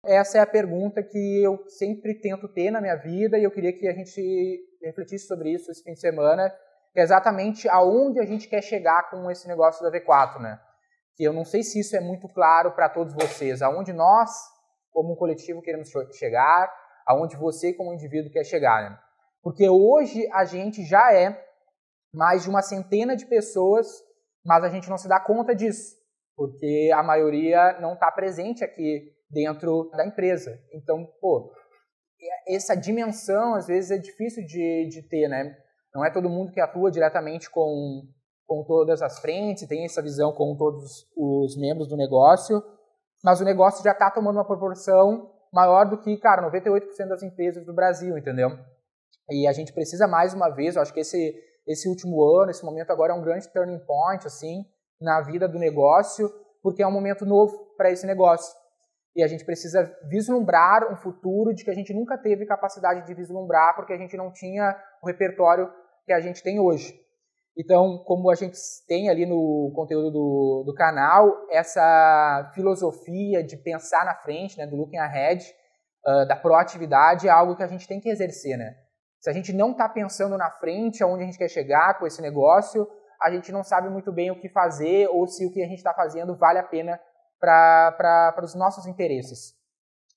essa é a pergunta que eu sempre tento ter na minha vida e eu queria que a gente refletisse sobre isso esse fim de semana, que é exatamente aonde a gente quer chegar com esse negócio da V4, né? Que eu não sei se isso é muito claro para todos vocês, aonde nós, como um coletivo, queremos chegar, aonde você, como indivíduo, quer chegar, né? Porque hoje a gente já é mais de uma centena de pessoas, mas a gente não se dá conta disso, porque a maioria não está presente aqui dentro da empresa. Então, essa dimensão, às vezes, é difícil de ter, né? Não é todo mundo que atua diretamente com todas as frentes, tem essa visão com todos os membros do negócio, mas o negócio já está tomando uma proporção maior do que, cara, 98% das empresas do Brasil, entendeu? E a gente precisa, mais uma vez, eu acho que esse último ano, esse momento agora é um grande turning point, assim, na vida do negócio, porque é um momento novo para esse negócio. E a gente precisa vislumbrar um futuro de que a gente nunca teve capacidade de vislumbrar, porque a gente não tinha o repertório que a gente tem hoje. Então, como a gente tem ali no conteúdo do canal, essa filosofia de pensar na frente, né, do looking ahead, da proatividade, é algo que a gente tem que exercer, né? Se a gente não está pensando na frente, aonde a gente quer chegar com esse negócio, a gente não sabe muito bem o que fazer ou se o que a gente está fazendo vale a pena para os nossos interesses.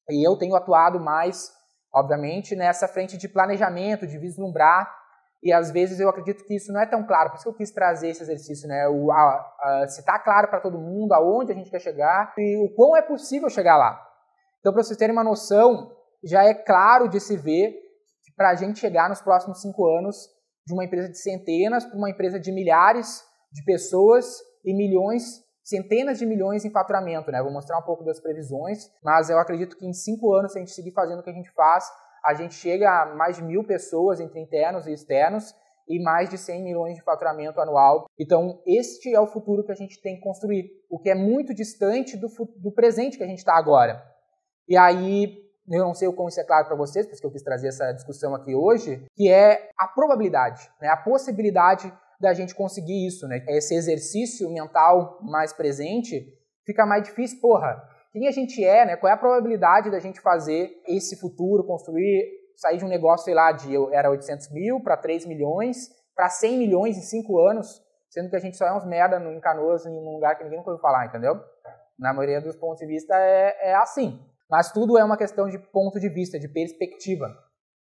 E eu tenho atuado mais, obviamente, nessa frente de planejamento, de vislumbrar, e às vezes eu acredito que isso não é tão claro, por isso que eu quis trazer esse exercício, né? Se está claro para todo mundo aonde a gente quer chegar e o quão é possível chegar lá. Então, para vocês terem uma noção, já é claro de se ver que para a gente chegar nos próximos 5 anos de uma empresa de centenas para uma empresa de milhares de pessoas e milhões, centenas de milhões em faturamento, né? Vou mostrar um pouco das previsões, mas eu acredito que em 5 anos, se a gente seguir fazendo o que a gente faz, a gente chega a mais de 1.000 pessoas entre internos e externos e mais de 100 milhões de faturamento anual. Então, este é o futuro que a gente tem que construir, o que é muito distante do presente que a gente está agora. E aí, eu não sei o como isso é claro para vocês, por isso que eu quis trazer essa discussão aqui hoje, que é a probabilidade, né? A possibilidade da gente conseguir isso, né? Esse exercício mental mais presente fica mais difícil, quem a gente é, né? Qual é a probabilidade da gente fazer esse futuro, construir, sair de um negócio, sei lá, era 800 mil para 3 milhões, para 100 milhões em 5 anos, sendo que a gente só é uns merda em Canoas, em um lugar que ninguém nunca ouviu falar, entendeu? Na maioria dos pontos de vista é assim. Mas tudo é uma questão de ponto de vista, de perspectiva.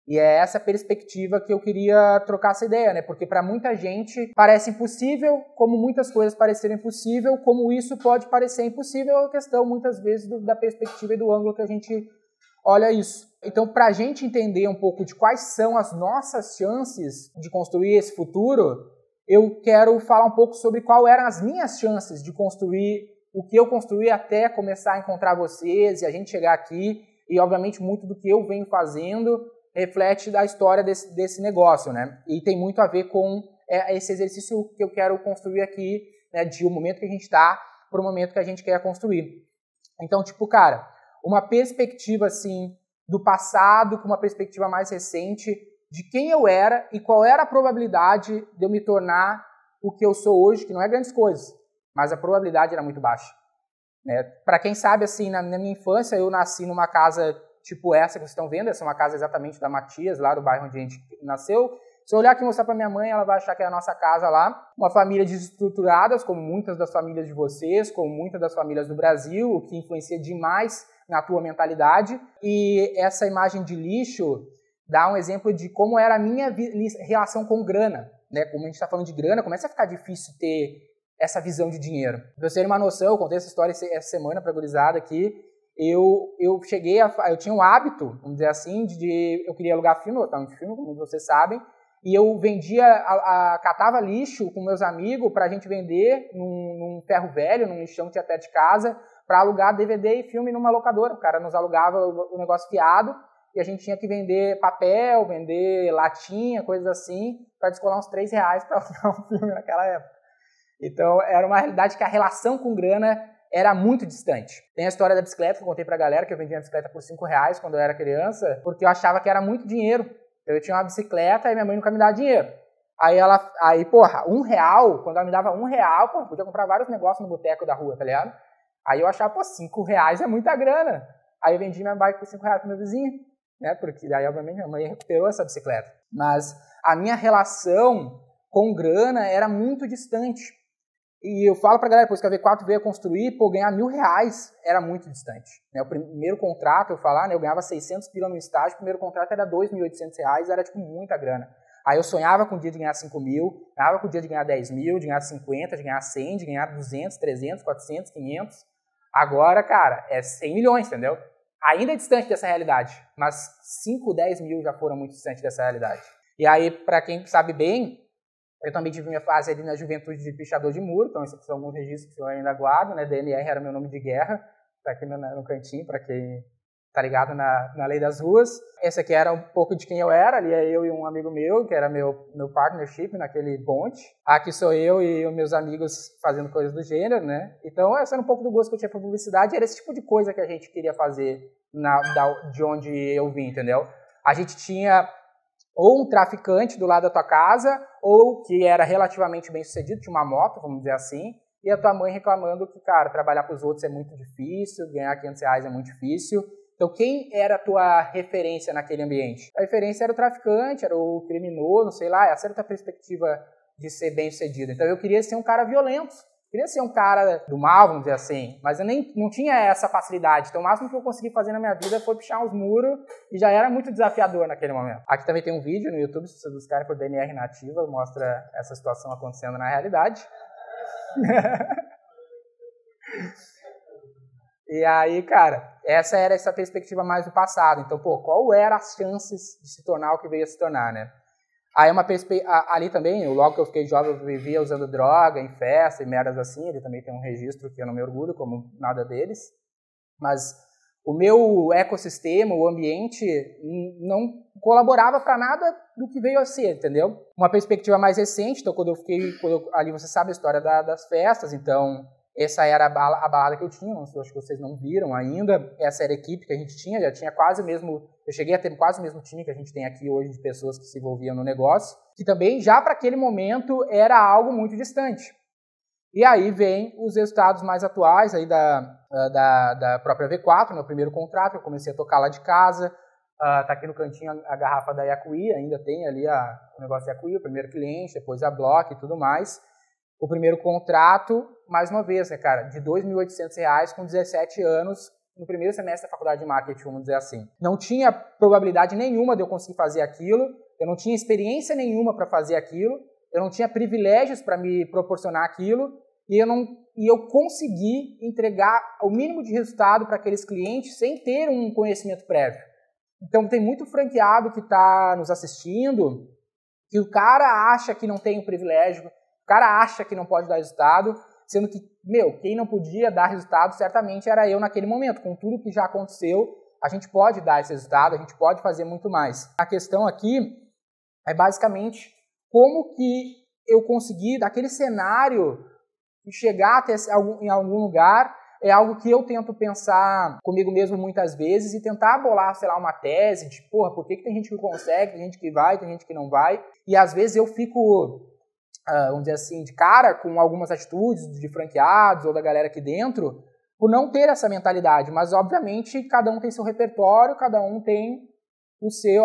E é essa perspectiva que eu queria trocar essa ideia, né? Porque para muita gente parece impossível, como muitas coisas pareceram impossível, como isso pode parecer impossível, é a questão muitas vezes da perspectiva e do ângulo que a gente olha isso. Então, para a gente entender um pouco de quais são as nossas chances de construir esse futuro, eu quero falar um pouco sobre quais eram as minhas chances de construir o que eu construí até começar a encontrar vocês e a gente chegar aqui. E, obviamente, muito do que eu venho fazendo reflete da história desse negócio, né? E tem muito a ver com esse exercício que eu quero construir aqui, né? De um momento que a gente está para o momento que a gente quer construir. Então, cara, uma perspectiva, assim, do passado com uma perspectiva mais recente de quem eu era e qual era a probabilidade de eu me tornar o que eu sou hoje, que não é grandes coisas, mas a probabilidade era muito baixa. Né? Para quem sabe, assim, na minha infância, eu nasci numa casa tipo essa que vocês estão vendo, essa é uma casa exatamente da Matias, lá do bairro onde a gente nasceu. Se eu olhar aqui e mostrar para minha mãe, ela vai achar que é a nossa casa lá. Uma família desestruturadas, como muitas das famílias de vocês, como muitas das famílias do Brasil, o que influencia demais na tua mentalidade. E essa imagem de lixo dá um exemplo de como era a minha relação com grana. Né? Como a gente está falando de grana, começa a ficar difícil ter essa visão de dinheiro. Para vocês terem uma noção, eu contei essa história essa semana para a gurizada aqui. Eu tinha um hábito, vamos dizer assim, eu queria alugar filme, eu estava de filme, como vocês sabem, e eu catava lixo com meus amigos para a gente vender num ferro velho, num lixão que tinha perto de casa, para alugar DVD e filme numa locadora. O cara nos alugava o negócio fiado e a gente tinha que vender papel, vender latinha, coisas assim, para descolar uns R$3 para alugar um filme naquela época. Então, era uma realidade que a relação com grana era muito distante. Tem a história da bicicleta, que eu contei pra galera, que eu vendia a bicicleta por R$5 quando eu era criança, porque eu achava que era muito dinheiro. Eu tinha uma bicicleta e minha mãe nunca me dava dinheiro. Aí, R$1, quando ela me dava R$1, eu podia comprar vários negócios no boteco da rua, tá ligado? Aí eu achava, R$5 é muita grana. Aí eu vendi minha bike por R$5 pro meu vizinho, né? Porque daí, obviamente, minha mãe recuperou essa bicicleta. Mas a minha relação com grana era muito distante. E eu falo pra galera, depois que a V4 veio a construir, pô, ganhar R$1.000 era muito distante. Né? O primeiro contrato, eu falar, né, eu ganhava 600 pila no estágio, o primeiro contrato era R$2.800, era tipo muita grana. Aí eu sonhava com o dia de ganhar 5 mil, sonhava com o dia de ganhar 10 mil, de ganhar 50, de ganhar 100, de ganhar 200, 300, 400, 500. Agora, cara, é 100 milhões, entendeu? Ainda é distante dessa realidade, mas 5, 10 mil já foram muito distantes dessa realidade. E aí, pra quem sabe bem, eu também tive minha fase ali na juventude de pichador de muro, então esses são alguns registros que eu ainda guardo, né? DNR era meu nome de guerra, tá aqui no cantinho, para quem tá ligado na lei das ruas. Esse aqui era um pouco de quem eu era, ali é eu e um amigo meu, que era meu partnership naquele bonde. Aqui sou eu e os meus amigos fazendo coisas do gênero, né? Então, esse era um pouco do gosto que eu tinha por publicidade, era esse tipo de coisa que a gente queria fazer de onde eu vim, entendeu? A gente tinha ou um traficante do lado da tua casa, ou que era relativamente bem sucedido, tinha uma moto, vamos dizer assim, e a tua mãe reclamando que, cara, trabalhar para os outros é muito difícil, ganhar R$500 é muito difícil. Então, quem era a tua referência naquele ambiente? A referência era o traficante, era o criminoso, sei lá, essa era a tua perspectiva de ser bem sucedido. Então, eu queria ser um cara violento, queria ser um cara do mal, vamos dizer assim, mas eu não tinha essa facilidade. Então, o máximo que eu consegui fazer na minha vida foi pichar uns muros e já era muito desafiador naquele momento. Aqui também tem um vídeo no YouTube, se vocês buscarem por DNR Nativa, mostra essa situação acontecendo na realidade. E aí, cara, essa era essa perspectiva mais do passado. Então, pô, qual eram as chances de se tornar o que veio a se tornar, né? Aí ali também, logo que eu fiquei jovem, eu vivia usando droga em festa e merdas assim, ele também tem um registro que eu não me orgulho, como nada deles. Mas o meu ecossistema, o ambiente, não colaborava para nada do que veio a ser, entendeu? Uma perspectiva mais recente, então ali você sabe a história das festas, então essa era a balada que eu tinha, acho que vocês não viram ainda, essa era a equipe que a gente tinha, já tinha quase o mesmo, eu cheguei a ter quase o mesmo time que a gente tem aqui hoje de pessoas que se envolviam no negócio, que também já para aquele momento era algo muito distante. E aí vem os resultados mais atuais aí da própria V4, meu primeiro contrato, eu comecei a tocar lá de casa, tá aqui no cantinho a garrafa da Yacuí, ainda tem ali o negócio da Yacuí, o primeiro cliente, depois a Block e tudo mais. O primeiro contrato, mais uma vez, né, cara, de R$2.800 com 17 anos, no primeiro semestre da faculdade de marketing, vamos dizer assim. Não tinha probabilidade nenhuma de eu conseguir fazer aquilo, eu não tinha experiência nenhuma para fazer aquilo, eu não tinha privilégios para me proporcionar aquilo, e eu consegui entregar o mínimo de resultado para aqueles clientes sem ter um conhecimento prévio. Então, tem muito franqueado que está nos assistindo, que o cara acha que não tem o privilégio, o cara acha que não pode dar resultado, sendo que, quem não podia dar resultado certamente era eu naquele momento. Com tudo que já aconteceu, a gente pode dar esse resultado, a gente pode fazer muito mais. A questão aqui é basicamente como que eu consegui, daquele cenário, chegar até em algum lugar, é algo que eu tento pensar comigo mesmo muitas vezes e tentar bolar, sei lá, uma tese de, por que tem gente que consegue, tem gente que vai, tem gente que não vai. E às vezes eu fico, vamos dizer assim, de cara com algumas atitudes de franqueados ou da galera aqui dentro, por não ter essa mentalidade. Mas, obviamente, cada um tem seu repertório, cada um tem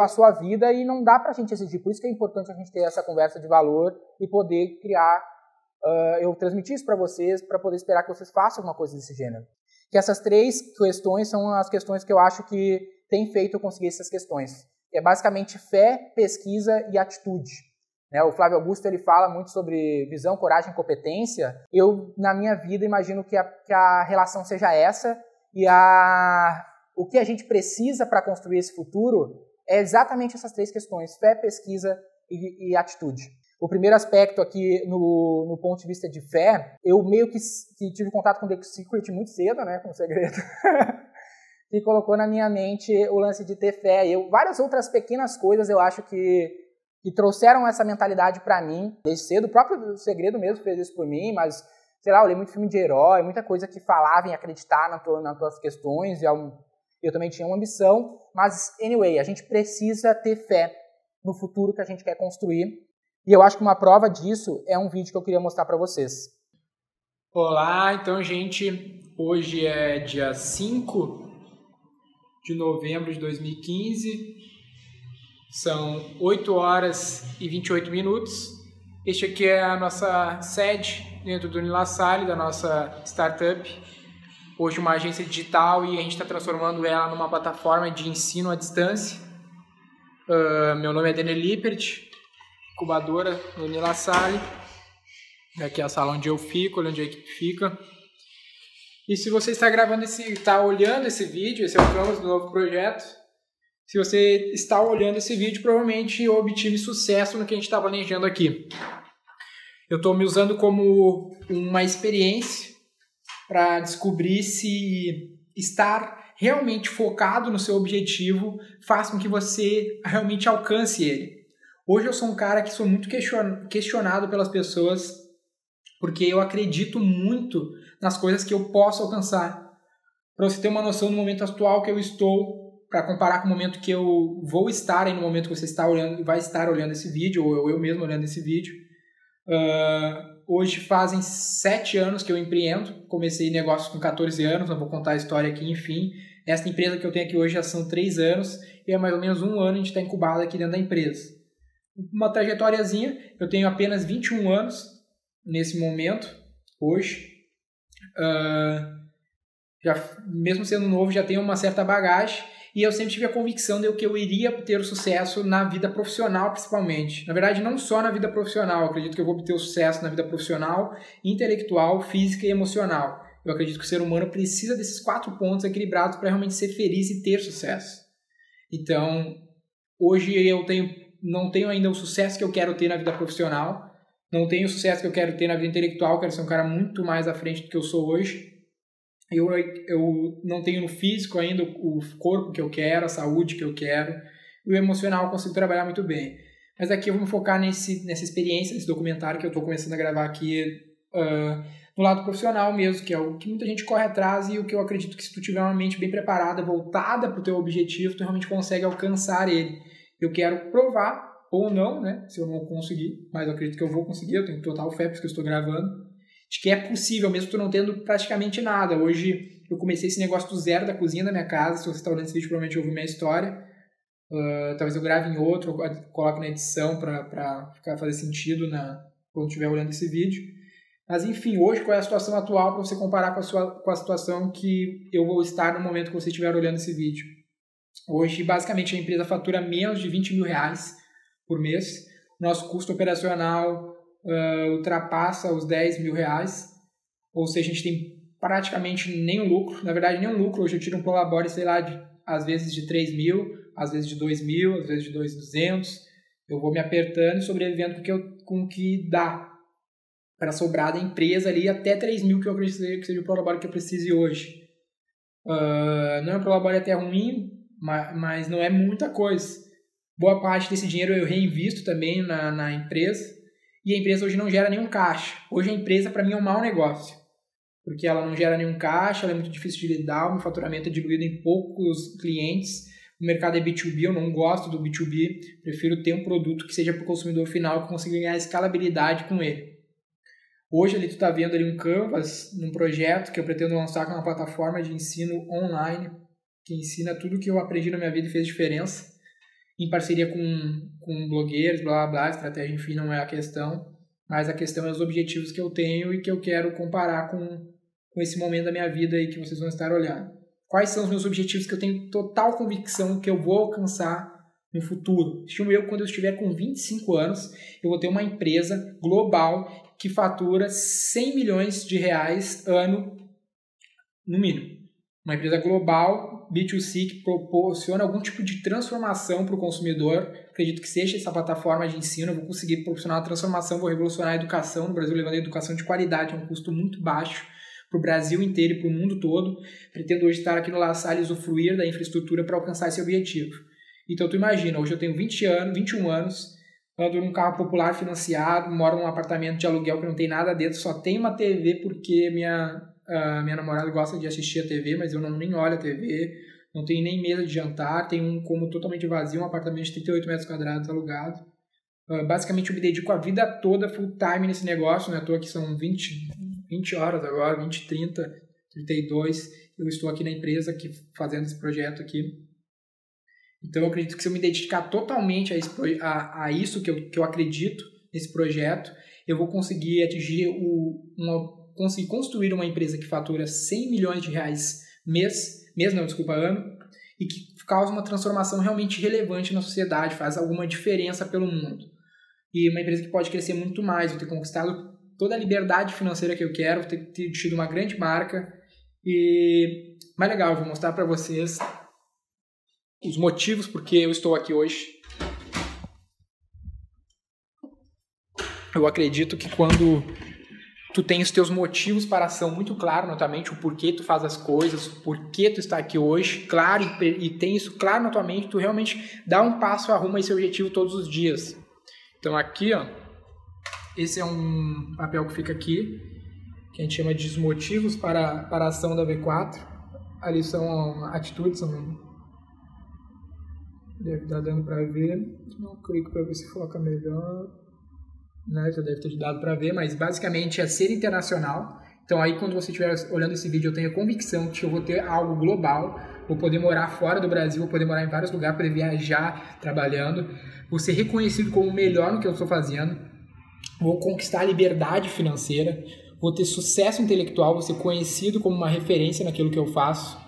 a sua vida e não dá pra gente exigir. Por isso que é importante a gente ter essa conversa de valor e poder criar, eu transmitir isso para vocês, para poder esperar que vocês façam alguma coisa desse gênero. Que essas 3 questões são as questões que eu acho que tem feito eu conseguir essas questões. É basicamente fé, pesquisa e atitude. O Flávio Augusto ele fala muito sobre visão, coragem e competência. Eu, na minha vida, imagino que a relação seja essa e o que a gente precisa para construir esse futuro é exatamente essas 3 questões, fé, pesquisa e atitude. O primeiro aspecto aqui, no ponto de vista de fé, eu meio que tive contato com o The Secret muito cedo, né, com o segredo, que colocou na minha mente o lance de ter fé. Várias outras pequenas coisas eu acho que trouxeram essa mentalidade para mim desde cedo. O próprio segredo mesmo fez isso por mim, mas, sei lá, eu li muito filme de herói, muita coisa que falava em acreditar nas tuas questões, e eu também tinha uma ambição, mas, anyway, a gente precisa ter fé no futuro que a gente quer construir. E eu acho que uma prova disso é um vídeo que eu queria mostrar para vocês. Olá, então, gente, hoje é dia 5 de novembro de 2015. São 8 horas e 28 minutos. Este aqui é a nossa sede dentro do Unilassalle, da nossa startup. Hoje uma agência digital e a gente está transformando ela numa plataforma de ensino à distância. Meu nome é Daniel Lippert, incubadora do Unilassalle. Aqui é a sala onde eu fico, onde a equipe fica. E se você está olhando esse vídeo, esse é o canvas do novo projeto. Se você está olhando esse vídeo, provavelmente eu obtive sucesso no que a gente está planejando aqui. Eu estou me usando como uma experiência para descobrir se estar realmente focado no seu objetivo faz com que você realmente alcance ele. Hoje eu sou um cara que sou muito questionado pelas pessoas porque eu acredito muito nas coisas que eu posso alcançar. Para você ter uma noção do momento atual que eu estou, para comparar com o momento que eu vou estar aí no momento que você vai estar olhando esse vídeo, ou eu mesmo olhando esse vídeo. Hoje fazem 7 anos que eu empreendo, comecei negócios com 14 anos, não vou contar a história aqui, enfim. Essa empresa que eu tenho aqui hoje já são 3 anos, e é mais ou menos 1 ano a gente está incubado aqui dentro da empresa. Uma trajetóriazinha, eu tenho apenas 21 anos nesse momento, hoje. Mesmo sendo novo, já tenho uma certa bagagem, e eu sempre tive a convicção de que eu iria ter o sucesso na vida profissional, principalmente. Na verdade, não só na vida profissional. Eu acredito que eu vou obter o sucesso na vida profissional, intelectual, física e emocional. Eu acredito que o ser humano precisa desses 4 pontos equilibrados para realmente ser feliz e ter sucesso. Então, hoje eu não tenho ainda o sucesso que eu quero ter na vida profissional, não tenho o sucesso que eu quero ter na vida intelectual, quero ser um cara muito mais à frente do que eu sou hoje. Eu não tenho no físico ainda o corpo que eu quero, a saúde que eu quero. E o emocional eu consigo trabalhar muito bem. Mas aqui eu vou me focar nessa experiência, nesse documentário que eu estou começando a gravar aqui no lado profissional mesmo, que é o que muita gente corre atrás e o que eu acredito que se tu tiver uma mente bem preparada, voltada para o teu objetivo, tu realmente consegue alcançar ele. Eu quero provar, ou não, né? Se eu não conseguir, mas eu acredito que eu vou conseguir, eu tenho total fé porque eu estou gravando. De que é possível, mesmo tu não tendo praticamente nada. Hoje eu comecei esse negócio do zero da cozinha da minha casa. Se você está olhando esse vídeo, provavelmente ouviu minha história. Talvez eu grave em outro, coloque na edição para fazer sentido quando estiver olhando esse vídeo. Mas enfim, hoje qual é a situação atual para você comparar com a situação que eu vou estar no momento que você estiver olhando esse vídeo. Hoje, basicamente, a empresa fatura menos de R$20 mil por mês. Nosso custo operacional ultrapassa os R$10 mil, ou seja, a gente tem praticamente nenhum lucro. Na verdade, nenhum lucro. Hoje eu tiro um prolabore, sei lá, às vezes de 3 mil, às vezes de 2 mil, às vezes de 2.200. Eu vou me apertando e sobrevivendo com o que dá para sobrar da empresa ali até 3 mil, que eu acredito que seja o prolabore que eu precise hoje. Não é um prolabore até ruim, mas não é muita coisa. Boa parte desse dinheiro eu reinvisto também na empresa. E a empresa hoje não gera nenhum caixa. Hoje a empresa, para mim, é um mau negócio. Porque ela não gera nenhum caixa, ela é muito difícil de lidar, o meu faturamento é diluído em poucos clientes. O mercado é B2B, eu não gosto do B2B. Prefiro ter um produto que seja para o consumidor final, que consiga ganhar escalabilidade com ele. Hoje ali tu está vendo ali um canvas, num projeto que eu pretendo lançar com uma plataforma de ensino online, que ensina tudo que eu aprendi na minha vida e fez diferença. Em parceria com blogueiros, blá, blá, blá, estratégia, enfim, não é a questão, mas a questão é os objetivos que eu tenho e que eu quero comparar com esse momento da minha vida aí que vocês vão estar olhando. Quais são os meus objetivos que eu tenho total convicção que eu vou alcançar no futuro? Estimo eu, quando eu estiver com 25 anos, eu vou ter uma empresa global que fatura 100 milhões de reais ano, no mínimo. Uma empresa global, B2C, que proporciona algum tipo de transformação para o consumidor. Acredito que seja essa plataforma de ensino. Eu vou conseguir proporcionar uma transformação, vou revolucionar a educação no Brasil, levando a educação de qualidade a um custo muito baixo para o Brasil inteiro e para o mundo todo. Pretendo hoje estar aqui no LaSalle e usufruir da infraestrutura para alcançar esse objetivo. Então, tu imagina, hoje eu tenho 21 anos, ando num carro popular financiado, moro num apartamento de aluguel que não tem nada dentro, só tem uma TV porque minha namorada gosta de assistir a TV, mas eu nem olho a TV, não tenho nem mesa de jantar, tenho um cômodo totalmente vazio, um apartamento de 38 metros quadrados alugado. Basicamente eu me dedico a vida toda full time nesse negócio, né? À toa que são 20 horas agora, 20, 30, 32, eu estou aqui na empresa aqui, fazendo esse projeto aqui. Então, eu acredito que se eu me dedicar totalmente a isso que eu acredito nesse projeto, eu vou conseguir atingir conseguir construir uma empresa que fatura 100 milhões de reais ano, e que causa uma transformação realmente relevante na sociedade, faz alguma diferença pelo mundo. E uma empresa que pode crescer muito mais, vou ter conquistado toda a liberdade financeira que eu quero, vou ter tido uma grande marca. E mais legal, eu vou mostrar para vocês os motivos porque eu estou aqui hoje. Eu acredito que quando tu tem os teus motivos para a ação muito claro na tua mente, o porquê tu faz as coisas, o porquê tu está aqui hoje, claro, e tem isso claro na tua mente, tu realmente dá um passo rumo a esse objetivo todos os dias. Então aqui, ó, esse é um papel que fica aqui, que a gente chama de motivos para a ação da V4. Ali são atitudes, deve estar dando para ver. Não clico para ver se foca melhor. Né, já deve ter dado para ver, mas basicamente é ser internacional. Então aí quando você estiver olhando esse vídeo, eu tenho a convicção que eu vou ter algo global, vou poder morar fora do Brasil, vou poder morar em vários lugares, poder viajar trabalhando, vou ser reconhecido como o melhor no que eu estou fazendo, vou conquistar a liberdade financeira, vou ter sucesso intelectual, vou ser conhecido como uma referência naquilo que eu faço,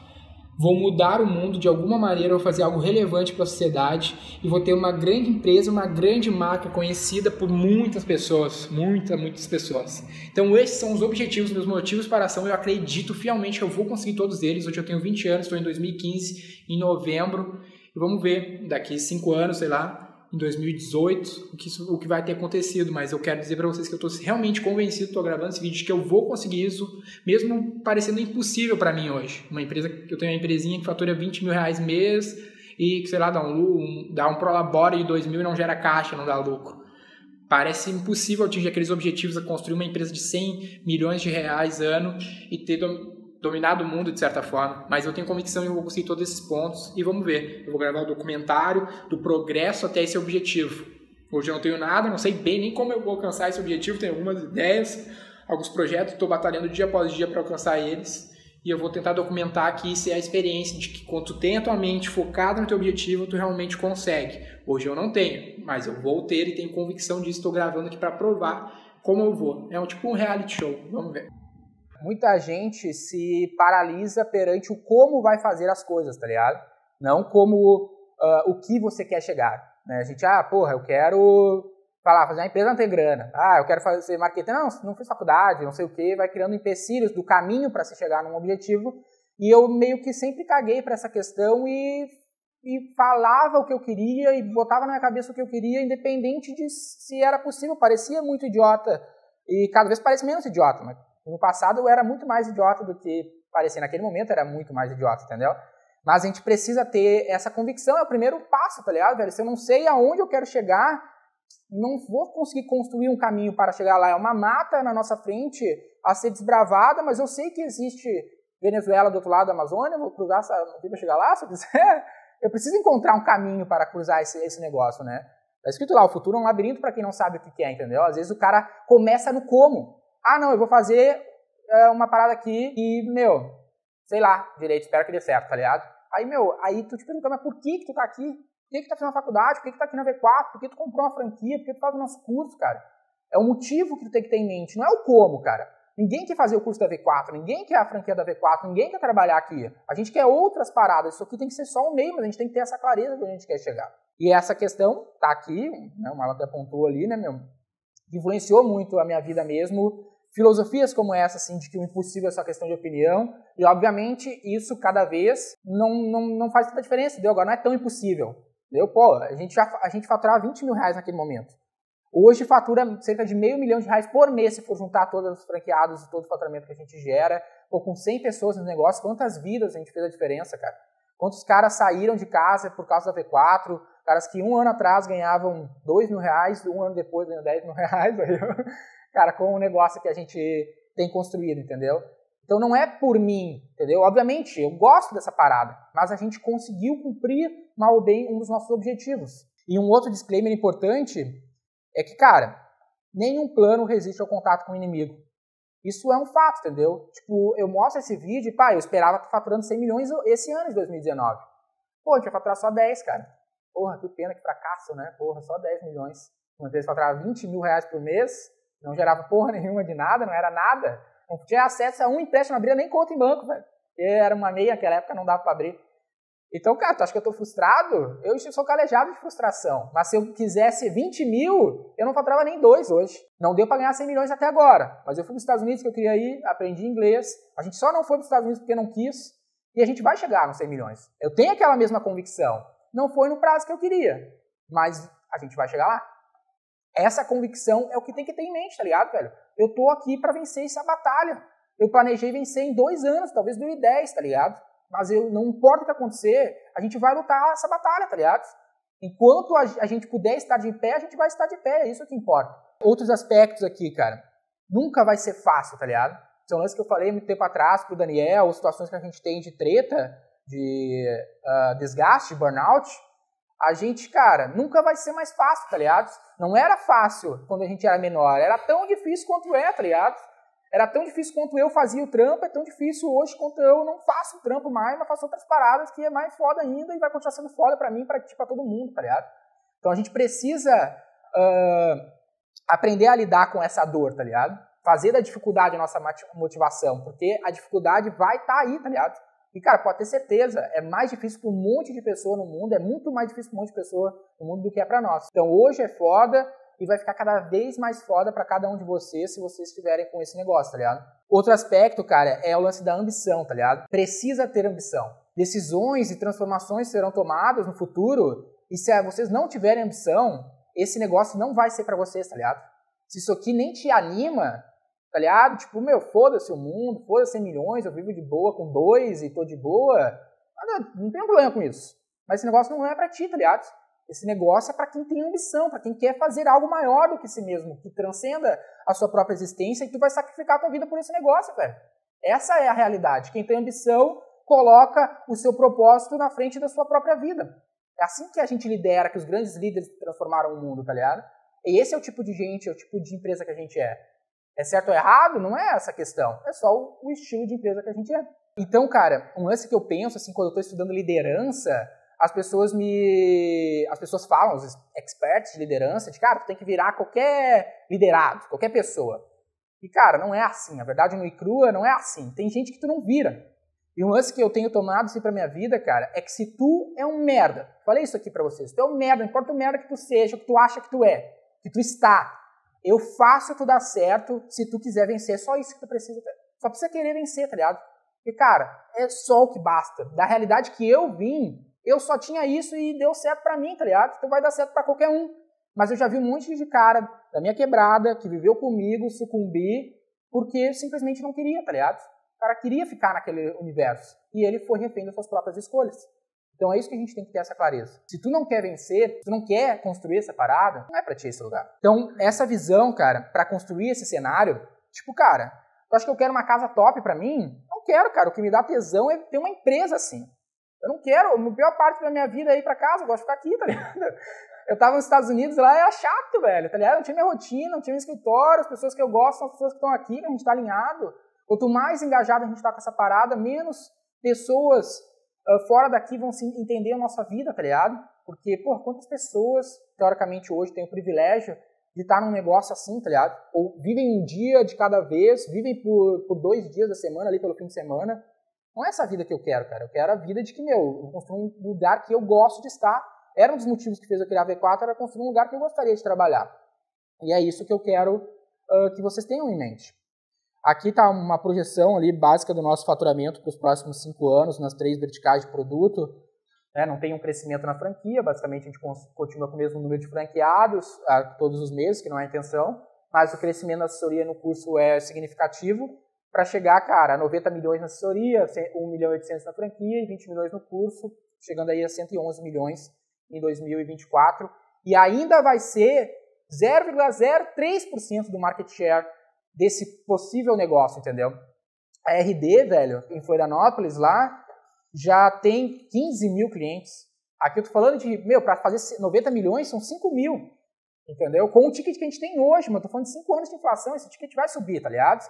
vou mudar o mundo de alguma maneira, vou fazer algo relevante para a sociedade e vou ter uma grande empresa, uma grande marca conhecida por muitas pessoas, muitas pessoas. Então esses são os objetivos, meus motivos para a ação. Eu acredito fielmente que eu vou conseguir todos eles. Hoje eu tenho 20 anos, estou em 2015, em novembro, e vamos ver daqui 5 anos, sei lá, em 2018, o que vai ter acontecido, mas eu quero dizer para vocês que eu estou realmente convencido, estou gravando esse vídeo, que eu vou conseguir isso, mesmo parecendo impossível para mim hoje. Eu tenho uma empresinha que fatura 20 mil reais mês e, sei lá, dá um prolabore de 2 mil e não gera caixa, não dá lucro. Parece impossível atingir aqueles objetivos, a construir uma empresa de 100 milhões de reais ano e ter dominado o mundo de certa forma, mas eu tenho convicção que eu vou conseguir todos esses pontos e vamos ver. Eu vou gravar o documentário do progresso até esse objetivo. Hoje eu não tenho nada, não sei bem nem como eu vou alcançar esse objetivo, tenho algumas ideias, alguns projetos, estou batalhando dia após dia para alcançar eles e eu vou tentar documentar aqui se é a experiência de que quando tu tem a tua mente focada no teu objetivo, tu realmente consegue. Hoje eu não tenho, mas eu vou ter e tenho convicção disso, estou gravando aqui para provar como eu vou. É tipo um reality show, vamos ver. Muita gente se paralisa perante o como vai fazer as coisas, tá ligado? Não como o que você quer chegar. Né? A gente, eu quero fazer uma empresa, não tem grana. Eu quero fazer marketing, não fiz faculdade, não sei o quê, vai criando empecilhos do caminho para se chegar num objetivo. E eu meio que sempre caguei para essa questão e falava o que eu queria e botava na minha cabeça o que eu queria, independente de se era possível. Parecia muito idiota e cada vez parece menos idiota, mas no passado eu era muito mais idiota do que parecia. Naquele momento era muito mais idiota, entendeu? Mas a gente precisa ter essa convicção, é o primeiro passo, tá ligado, velho? Se eu não sei aonde eu quero chegar, não vou conseguir construir um caminho para chegar lá. É uma mata na nossa frente a ser desbravada, mas eu sei que existe Venezuela do outro lado da Amazônia, eu vou cruzar essa para chegar lá, se eu quiser. Eu preciso encontrar um caminho para cruzar esse negócio, né? Tá escrito lá, o futuro é um labirinto para quem não sabe o que é, entendeu? Às vezes o cara começa no como. Eu vou fazer uma parada aqui e, sei lá, direito, espero que dê certo, tá ligado? Aí tu te pergunta, mas por que tu tá aqui? Por que tu tá fazendo a faculdade? Por que tu tá aqui na V4? Por que tu comprou uma franquia? Por que tu faz o nosso curso, cara? É o motivo que tu tem que ter em mente, não é o como, cara. Ninguém quer fazer o curso da V4, ninguém quer a franquia da V4, ninguém quer trabalhar aqui. A gente quer outras paradas, isso aqui tem que ser só um meio, mas a gente tem que ter essa clareza de onde a gente quer chegar. E essa questão tá aqui, né, o Marlon até apontou ali, né, influenciou muito a minha vida mesmo. Filosofias como essa, assim, de que o impossível é só questão de opinião, e obviamente isso cada vez não faz tanta diferença, entendeu? Agora não é tão impossível, entendeu? A gente faturava 20 mil reais naquele momento. Hoje fatura cerca de R$500 mil por mês, se for juntar todos os franqueados e todo o faturamento que a gente gera. Com 100 pessoas no negócio, quantas vidas a gente fez a diferença, cara? Quantos caras saíram de casa por causa da V4, caras que um ano atrás ganhavam R$2 mil, um ano depois ganham R$10 mil, cara, com o negócio que a gente tem construído, entendeu? Então não é por mim, entendeu? Obviamente, eu gosto dessa parada, mas a gente conseguiu cumprir mal ou bem um dos nossos objetivos. E um outro disclaimer importante é que, cara, nenhum plano resiste ao contato com o inimigo. Isso é um fato, entendeu? Tipo, eu mostro esse vídeo e, pá, eu esperava estar faturando 100 milhões esse ano de 2019. Pô, a gente vai faturar só 10, cara. Porra, que pena, que fracasso, né? Porra, só 10 milhões. Uma vez faturava 20 mil reais por mês, não gerava porra nenhuma de nada, não era nada. Não tinha acesso a um empréstimo, não abria nem conta em banco, velho. Era uma meia, naquela época não dava pra abrir. Então, cara, tu acha que eu tô frustrado? Eu sou calejado de frustração. Mas se eu quisesse 20 mil, eu não faturava nem 2 hoje. Não deu pra ganhar 100 milhões até agora. Mas eu fui para os Estados Unidos, que eu queria ir, aprendi inglês. A gente só não foi para os Estados Unidos porque não quis. E a gente vai chegar nos 100 milhões. Eu tenho aquela mesma convicção. Não foi no prazo que eu queria. Mas a gente vai chegar lá. Essa convicção é o que tem que ter em mente, tá ligado, velho? Eu tô aqui pra vencer essa batalha. Eu planejei vencer em 2 anos, talvez 2010, tá ligado? Mas não importa o que acontecer, a gente vai lutar essa batalha, tá ligado? Enquanto a gente puder estar de pé, a gente vai estar de pé, é isso que importa. Outros aspectos aqui, cara. Nunca vai ser fácil, tá ligado? São lances que eu falei muito tempo atrás pro Daniel, ou situações que a gente tem de treta, de desgaste, burnout. A gente, cara, nunca vai ser mais fácil, tá ligado? Não era fácil quando a gente era menor, era tão difícil quanto é, tá ligado? Era tão difícil quanto eu fazia o trampo, é tão difícil hoje quanto eu não faço o trampo mais, mas faço outras paradas que é mais foda ainda e vai continuar sendo foda pra mim, pra todo mundo, tá ligado? Então a gente precisa aprender a lidar com essa dor, tá ligado? Fazer da dificuldade a nossa motivação, porque a dificuldade vai estar aí, tá ligado? E, cara, pode ter certeza, é mais difícil para um monte de pessoa no mundo, é muito mais difícil para um monte de pessoa no mundo do que é para nós. Então, hoje é foda e vai ficar cada vez mais foda para cada um de vocês se vocês estiverem com esse negócio, tá ligado? Outro aspecto, cara, é o lance da ambição, tá ligado? Precisa ter ambição. Decisões e transformações serão tomadas no futuro e se vocês não tiverem ambição, esse negócio não vai ser para vocês, tá ligado? Se isso aqui nem te anima, tá ligado? Tipo, meu, foda-se o mundo, foda-se 100 milhões, eu vivo de boa com 2 e tô de boa. Não tem problema com isso. Mas esse negócio não é pra ti, tá ligado? Esse negócio é pra quem tem ambição, pra quem quer fazer algo maior do que si mesmo, que transcenda a sua própria existência e tu vai sacrificar a tua vida por esse negócio, velho. Essa é a realidade. Quem tem ambição coloca o seu propósito na frente da sua própria vida. É assim que a gente lidera, que os grandes líderes transformaram o mundo, tá ligado? E esse é o tipo de gente, é o tipo de empresa que a gente é. É certo ou errado? Não é essa a questão. É só o estilo de empresa que a gente é. Então, cara, um lance que eu penso, assim, quando eu estou estudando liderança, as pessoas falam, os experts de liderança, de, cara, tu tem que virar qualquer liderado, qualquer pessoa. E, cara, não é assim. A verdade nua e crua não é assim. Tem gente que tu não vira. E um lance que eu tenho tomado, assim, pra minha vida, cara, é que se tu é um merda, falei isso aqui pra vocês, tu é um merda, não importa o merda que tu seja, o que tu acha que tu é, que tu está, eu faço tu dar certo se tu quiser vencer. É só isso que tu precisa. Só precisa querer vencer, tá ligado? E, cara, é só o que basta. Da realidade que eu vim, eu só tinha isso e deu certo pra mim, tá ligado? Então vai dar certo pra qualquer um. Mas eu já vi um monte de cara da minha quebrada, que viveu comigo, sucumbir, porque simplesmente não queria, tá ligado? O cara queria ficar naquele universo. E ele foi refém das suas próprias escolhas. Então é isso que a gente tem que ter essa clareza. Se tu não quer vencer, se tu não quer construir essa parada, não é pra ti esse lugar. Então, essa visão, cara, pra construir esse cenário, tipo, cara, tu acha que eu quero uma casa top pra mim? Não quero, cara. O que me dá tesão é ter uma empresa assim. Eu não quero, a pior parte da minha vida é ir pra casa, eu gosto de ficar aqui, tá ligado? Eu tava nos Estados Unidos lá, era chato, velho, tá ligado? Não tinha minha rotina, não tinha meu escritório, as pessoas que eu gosto são as pessoas que estão aqui, que a gente tá alinhado. Quanto mais engajado a gente tá com essa parada, menos pessoas fora daqui vão se entender a nossa vida, tá ligado? Porque, pô, quantas pessoas, teoricamente, hoje têm o privilégio de estar num negócio assim, tá ligado? Ou vivem um dia de cada vez, vivem por 2 dias da semana, ali pelo fim de semana. Não é essa vida que eu quero, cara. Eu quero a vida de que, eu construo um lugar que eu gosto de estar. Era um dos motivos que fez eu criar a V4, era construir um lugar que eu gostaria de trabalhar. E é isso que eu quero que vocês tenham em mente. Aqui está uma projeção ali básica do nosso faturamento para os próximos 5 anos, nas 3 verticais de produto. Não tem um crescimento na franquia, basicamente a gente continua com o mesmo número de franqueados todos os meses, que não é a intenção, mas o crescimento da assessoria no curso é significativo para chegar, cara, a 90 milhões na assessoria, 1 milhão e 800 na franquia e 20 milhões no curso, chegando aí a 111 milhões em 2024. E ainda vai ser 0,03% do market share desse possível negócio, entendeu? A RD, velho, em Florianópolis lá, já tem 15 mil clientes. Aqui eu tô falando de, para fazer 90 milhões são 5 mil, entendeu? Com o ticket que a gente tem hoje, mas eu tô falando de 5 anos de inflação, esse ticket vai subir, tá ligado?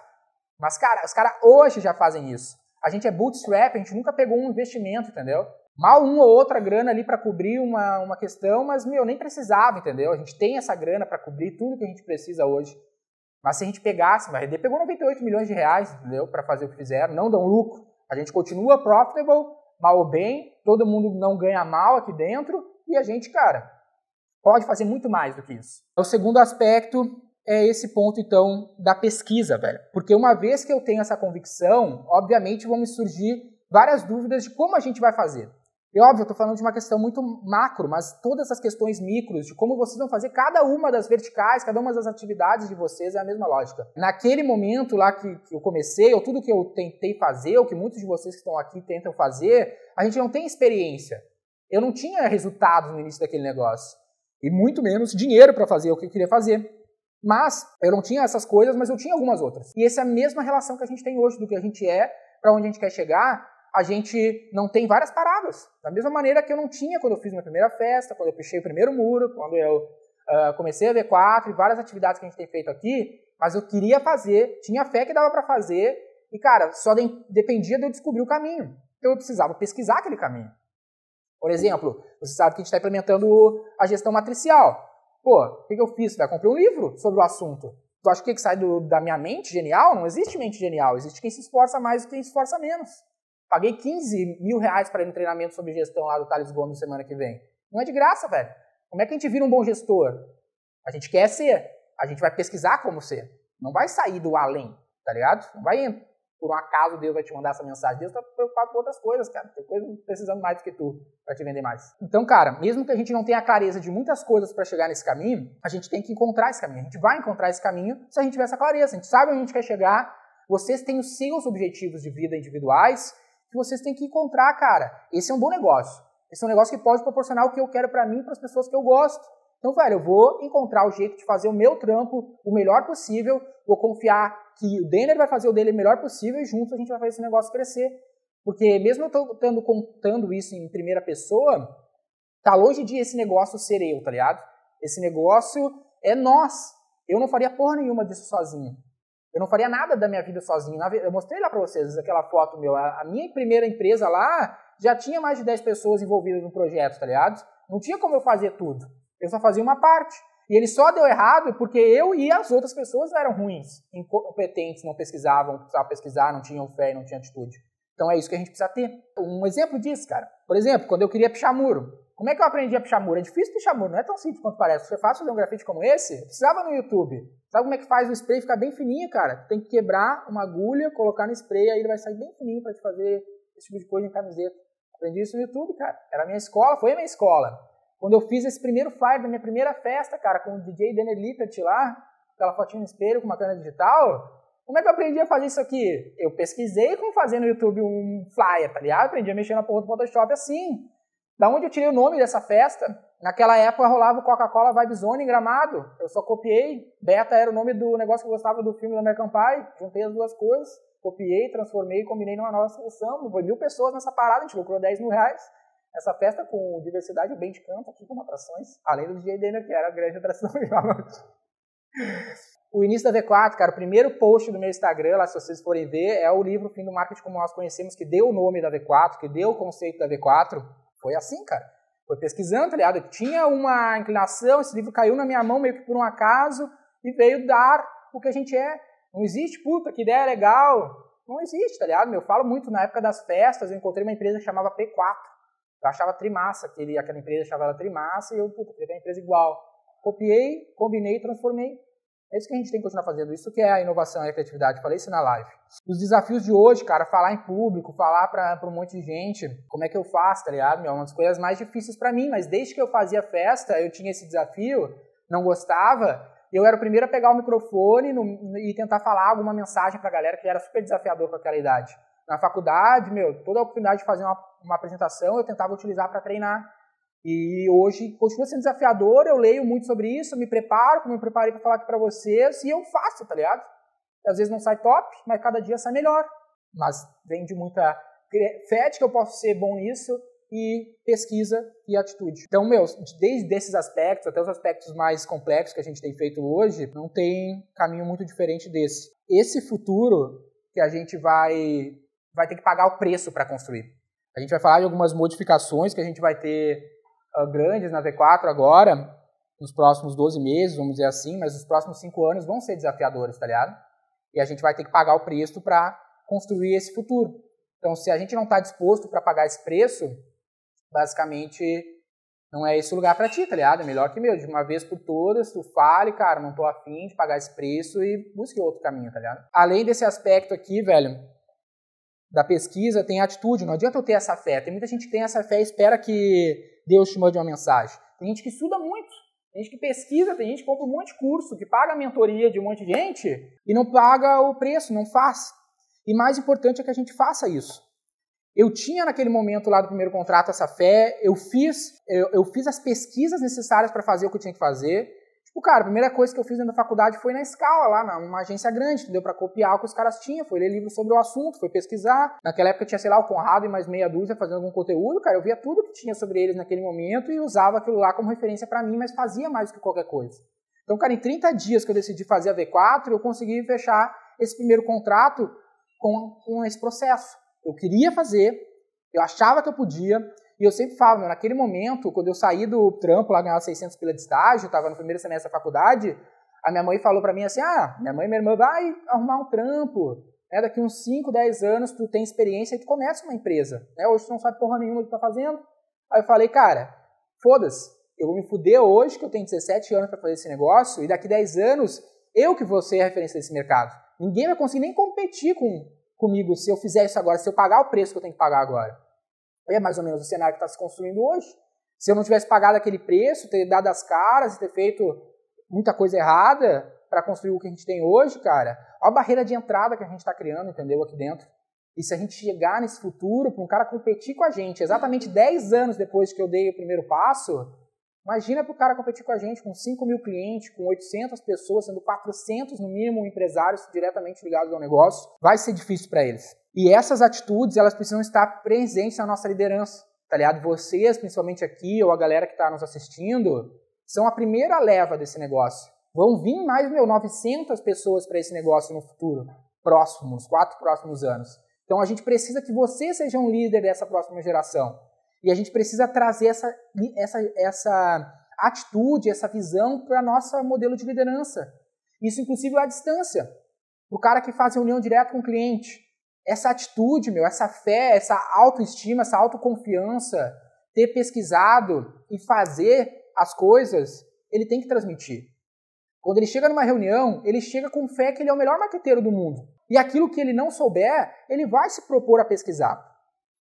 Mas, cara, os caras hoje já fazem isso. A gente é bootstrap, a gente nunca pegou um investimento, entendeu? Mal uma ou outra grana ali para cobrir uma questão, mas, nem precisava, entendeu? A gente tem essa grana para cobrir tudo que a gente precisa hoje. Mas se a gente pegasse, a RD pegou 98 milhões de reais, entendeu? Para fazer o que fizeram, não dão lucro. A gente continua profitable, mal ou bem, todo mundo não ganha mal aqui dentro, e a gente, cara, pode fazer muito mais do que isso. O segundo aspecto é esse ponto, então, da pesquisa, velho. Porque uma vez que eu tenho essa convicção, obviamente vão me surgir várias dúvidas de como a gente vai fazer. E óbvio, eu estou falando de uma questão muito macro, mas todas essas questões micros, de como vocês vão fazer cada uma das verticais, cada uma das atividades de vocês, é a mesma lógica. Naquele momento lá que eu comecei, ou tudo que eu tentei fazer, ou que muitos de vocês que estão aqui tentam fazer, a gente não tem experiência. Eu não tinha resultados no início daquele negócio. E muito menos dinheiro para fazer o que eu queria fazer. Mas eu não tinha essas coisas, mas eu tinha algumas outras. E essa é a mesma relação que a gente tem hoje, do que a gente é, para onde a gente quer chegar. A gente não tem várias paradas. Da mesma maneira que eu não tinha quando eu fiz minha primeira festa, quando eu pichei o primeiro muro, quando eu comecei a V4 e várias atividades que a gente tem feito aqui, mas eu queria fazer, tinha fé que dava para fazer e, cara, só dependia de eu descobrir o caminho. Então eu precisava pesquisar aquele caminho. Por exemplo, você sabe que a gente está implementando a gestão matricial. Pô, o que eu fiz? Eu comprei um livro sobre o assunto. Tu acha que sai da minha mente genial? Não existe mente genial. Existe quem se esforça mais do que quem se esforça menos. Paguei 15 mil reais para ir no treinamento sobre gestão lá do Thales Gomes semana que vem. Não é de graça, velho. Como é que a gente vira um bom gestor? A gente quer ser. A gente vai pesquisar como ser. Não vai sair do além, tá ligado? Não vai, por um acaso, Deus vai te mandar essa mensagem. Deus tá preocupado com outras coisas, cara. Tem coisa precisando mais do que tu para te vender mais. Então, cara, mesmo que a gente não tenha clareza de muitas coisas para chegar nesse caminho, a gente tem que encontrar esse caminho. A gente vai encontrar esse caminho se a gente tiver essa clareza. A gente sabe onde a gente quer chegar. Vocês têm os seus objetivos de vida individuais que vocês têm que encontrar, cara. Esse é um bom negócio. Esse é um negócio que pode proporcionar o que eu quero pra mim, para as pessoas que eu gosto. Então, velho, eu vou encontrar o jeito de fazer o meu trampo o melhor possível, vou confiar que o Denner vai fazer o dele o melhor possível e juntos a gente vai fazer esse negócio crescer. Porque mesmo eu estando contando isso em primeira pessoa, tá longe de esse negócio ser eu, tá ligado? Esse negócio é nós. Eu não faria porra nenhuma disso sozinho. Eu não faria nada da minha vida sozinho. Eu mostrei lá pra vocês aquela foto meu. A minha primeira empresa lá já tinha mais de 10 pessoas envolvidas no projeto, tá ligado? Não tinha como eu fazer tudo. Eu só fazia uma parte. E ele só deu errado porque eu e as outras pessoas eram ruins, incompetentes, não pesquisavam, precisavam pesquisar, não tinham fé e não tinham atitude. Então é isso que a gente precisa ter. Um exemplo disso, cara. Por exemplo, quando eu queria pichar muro. Como é que eu aprendi a pichar muro? É difícil pichar muro, não é tão simples quanto parece. Se é fácil fazer um grafite como esse, eu precisava no YouTube. Sabe como é que faz o spray ficar bem fininho, cara? Tem que quebrar uma agulha, colocar no spray, aí ele vai sair bem fininho pra te fazer esse tipo de coisa em camiseta. Aprendi isso no YouTube, cara. Era a minha escola, foi a minha escola. Quando eu fiz esse primeiro flyer da minha primeira festa, cara, com o DJ Denner Lippert lá, aquela fotinha no espelho com uma câmera digital, como é que eu aprendi a fazer isso aqui? Eu pesquisei como fazer no YouTube um flyer, tá ligado? Aprendi a mexer na porra do Photoshop assim. Da onde eu tirei o nome dessa festa? Naquela época rolava o Coca-Cola Vibe Zone em Gramado. Eu só copiei. Beta era o nome do negócio que eu gostava do filme da American Pie. Juntei as duas coisas. Copiei, transformei e combinei numa nova solução. Foi 1.000 pessoas nessa parada. A gente lucrou 10 mil reais. Essa festa com diversidade, o bem de canto aqui como atrações. Além do DJ Denner, que era a grande atração. O início da V4, cara, o primeiro post do meu Instagram, lá se vocês forem ver, é o livro Fim do Marketing Como Nós Conhecemos, que deu o nome da V4, que deu o conceito da V4. Foi assim, cara. Foi pesquisando, tá ligado? Eu tinha uma inclinação, esse livro caiu na minha mão meio que por um acaso e veio dar o que a gente é. Não existe, puta, que ideia legal. Não existe, tá ligado? Eu falo muito, na época das festas, eu encontrei uma empresa que chamava P4. Eu achava trimassa, aquela empresa achava ela trimassa e eu, puta, queria ter uma empresa igual. Copiei, combinei, transformei. É isso que a gente tem que continuar fazendo. Isso que é a inovação e a criatividade. Falei isso na live. Os desafios de hoje, cara, falar em público, falar pra um monte de gente, como é que eu faço, tá ligado? É uma das coisas mais difíceis pra mim, mas desde que eu fazia festa, eu tinha esse desafio, não gostava, eu era o primeiro a pegar o microfone e tentar falar alguma mensagem pra galera, que era super desafiador com aquela idade. Na faculdade, toda a oportunidade de fazer uma apresentação, eu tentava utilizar pra treinar. E hoje continua sendo desafiador, eu leio muito sobre isso, me preparo, como eu me preparei para falar aqui para vocês, e eu faço, tá ligado? Às vezes não sai top, mas cada dia sai melhor. Mas vem de muita fé de que eu posso ser bom nisso, e pesquisa e atitude. Então, desde esses aspectos, até os aspectos mais complexos que a gente tem feito hoje, não tem caminho muito diferente desse. Esse futuro que a gente vai ter que pagar o preço para construir. A gente vai falar de algumas modificações que a gente vai ter grandes na V4 agora, nos próximos 12 meses, vamos dizer assim, mas os próximos 5 anos vão ser desafiadores, tá ligado? E a gente vai ter que pagar o preço para construir esse futuro. Então, se a gente não está disposto para pagar esse preço, basicamente não é esse o lugar para ti, tá ligado? É melhor que, de uma vez por todas, tu fale, cara, não tô afim de pagar esse preço e busque outro caminho, tá ligado? Além desse aspecto aqui, velho, da pesquisa, tem atitude. Não adianta eu ter essa fé. Tem muita gente que tem essa fé e espera que Deus te mande uma mensagem. Tem gente que estuda muito, tem gente que pesquisa, tem gente que compra um monte de curso, que paga a mentoria de um monte de gente e não paga o preço, não faz. E mais importante é que a gente faça isso. Eu tinha naquele momento lá do primeiro contrato essa fé, eu fiz as pesquisas necessárias para fazer o que eu tinha que fazer. Tipo, cara, a primeira coisa que eu fiz dentro da faculdade foi na Scala, lá numa agência grande, entendeu? Para copiar o que os caras tinham, foi ler livros sobre o assunto, foi pesquisar. Naquela época tinha, sei lá, o Conrado e mais meia dúzia fazendo algum conteúdo, cara, eu via tudo que tinha sobre eles naquele momento e usava aquilo lá como referência para mim, mas fazia mais do que qualquer coisa. Então, cara, em 30 dias que eu decidi fazer a V4, eu consegui fechar esse primeiro contrato com esse processo. Eu queria fazer, eu achava que eu podia, e eu sempre falo, naquele momento, quando eu saí do trampo, lá ganhava 600 pila de estágio, estava no primeiro semestre da faculdade, a minha mãe falou pra mim assim, minha mãe e minha irmã, vai arrumar um trampo, daqui uns 5, 10 anos tu tem experiência e tu começa uma empresa, hoje tu não sabe porra nenhuma do que tá fazendo. Aí eu falei, cara, foda-se, eu vou me fuder hoje, que eu tenho 17 anos para fazer esse negócio, e daqui 10 anos, eu que vou ser a referência desse mercado. Ninguém vai conseguir nem competir comigo se eu fizer isso agora, se eu pagar o preço que eu tenho que pagar agora. É mais ou menos o cenário que está se construindo hoje. Se eu não tivesse pagado aquele preço, ter dado as caras, ter feito muita coisa errada para construir o que a gente tem hoje, cara, olha a barreira de entrada que a gente está criando, entendeu, aqui dentro. E se a gente chegar nesse futuro para um cara competir com a gente, exatamente 10 anos depois que eu dei o primeiro passo, imagina para o cara competir com a gente, com 5 mil clientes, com 800 pessoas, sendo 400 no mínimo empresários diretamente ligados ao negócio, vai ser difícil para eles. E essas atitudes, elas precisam estar presentes na nossa liderança, tá ligado? Vocês, principalmente aqui, ou a galera que está nos assistindo, são a primeira leva desse negócio. Vão vir mais, 900 pessoas para esse negócio no futuro, próximo, nos 4 próximos anos. Então a gente precisa que você seja um líder dessa próxima geração. E a gente precisa trazer essa atitude, essa visão para nosso modelo de liderança. Isso, inclusive, à distância. O cara que faz reunião direto com o cliente. Essa atitude, essa fé, essa autoestima, essa autoconfiança, ter pesquisado e fazer as coisas, ele tem que transmitir. Quando ele chega numa reunião, ele chega com fé que ele é o melhor marqueteiro do mundo. E aquilo que ele não souber, ele vai se propor a pesquisar.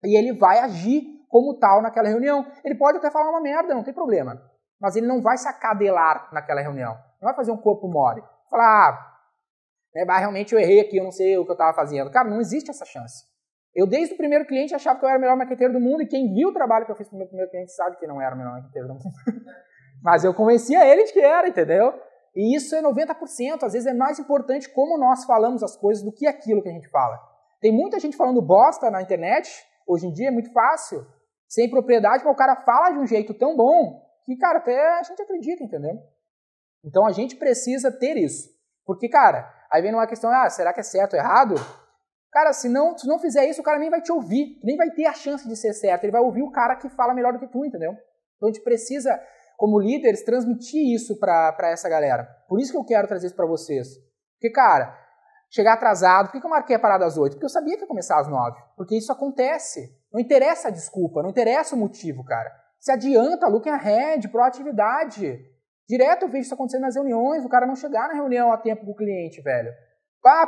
E ele vai agir como tal naquela reunião. Ele pode até falar uma merda, não tem problema. Mas ele não vai se acadelar naquela reunião. Não vai fazer um corpo mole. Falar, realmente eu errei aqui, eu não sei o que eu estava fazendo. Cara, não existe essa chance. Eu, desde o primeiro cliente, achava que eu era o melhor marqueteiro do mundo, e quem viu o trabalho que eu fiz para o meu primeiro cliente sabe que não era o melhor marqueteiro do mundo. Mas eu convencia ele de que era, entendeu? E isso é 90%. Às vezes é mais importante como nós falamos as coisas do que aquilo que a gente fala. Tem muita gente falando bosta na internet, hoje em dia é muito fácil, sem propriedade, mas o cara fala de um jeito tão bom que, cara, até a gente acredita, entendeu? Então a gente precisa ter isso. Porque, cara, aí vem uma questão, será que é certo ou errado? Cara, se não fizer isso, o cara nem vai te ouvir, nem vai ter a chance de ser certo, ele vai ouvir o cara que fala melhor do que tu, entendeu? Então a gente precisa, como líderes, transmitir isso pra essa galera. Por isso que eu quero trazer isso pra vocês. Porque, cara, chegar atrasado, por que eu marquei a parada às 8? Porque eu sabia que ia começar às 9. Porque isso acontece. Não interessa a desculpa, não interessa o motivo, cara. Se adianta, looking ahead, proatividade. Direto eu vejo isso acontecendo nas reuniões, o cara não chegar na reunião a tempo do cliente, velho.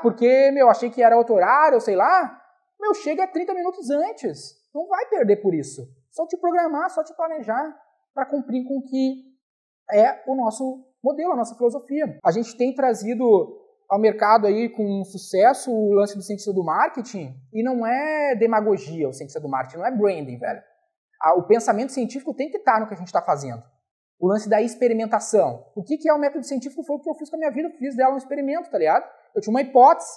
Porque, achei que era outro horário, ou sei lá. Chega 30 minutos antes. Não vai perder por isso. Só te programar, só te planejar para cumprir com o que é o nosso modelo, a nossa filosofia. A gente tem trazido ao mercado aí com sucesso o lance do cientista do marketing, e não é demagogia o cientista do marketing, não é branding, velho. O pensamento científico tem que estar no que a gente está fazendo. O lance da experimentação. O que é o método científico foi o que eu fiz com a minha vida, eu fiz dela um experimento, tá ligado? Eu tinha uma hipótese,